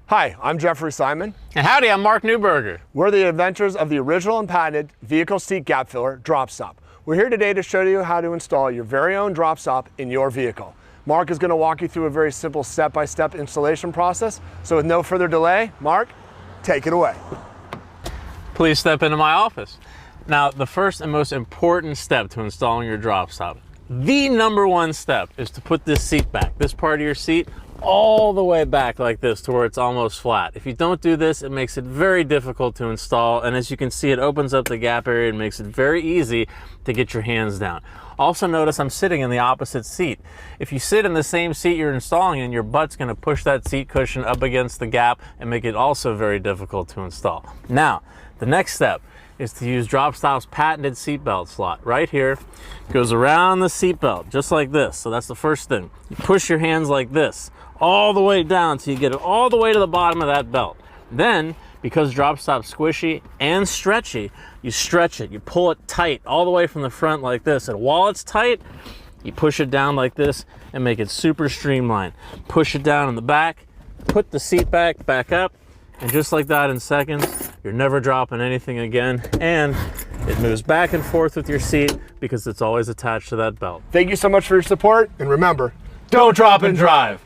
Hi, I'm Jeffrey Simon. And howdy, I'm Mark Newberger. We're the inventors of the original and patented vehicle seat gap filler drop stop. We're here today to show you how to install your very own drop stop in your vehicle. Mark is going to walk you through a very simple step-by-step installation process. So with no further delay, Mark, take it away. Please step into my office. Now, the first and most important step to installing your drop stop, the number one step, is to put this seat back, this part of your seat, all the way back like this to where it's almost flat. If you don't do this, it makes it very difficult to install, and as you can see, it opens up the gap area and makes it very easy to get your hands down. Also notice I'm sitting in the opposite seat. If you sit in the same seat you're installing in, your butt's going to push that seat cushion up against the gap and make it also very difficult to install. Now, the next step is to use DropStop's patented seatbelt slot. Right here, it goes around the seatbelt just like this. So that's the first thing. You push your hands like this all the way down so you get it all the way to the bottom of that belt. Then, because DropStop's squishy and stretchy, you stretch it, you pull it tight all the way from the front like this, and while it's tight, you push it down like this and make it super streamlined. Push it down in the back, put the seat back up, and just like that, in seconds, you're never dropping anything again, and it moves back and forth with your seat because it's always attached to that belt. Thank you so much for your support, and remember, don't drop and drive.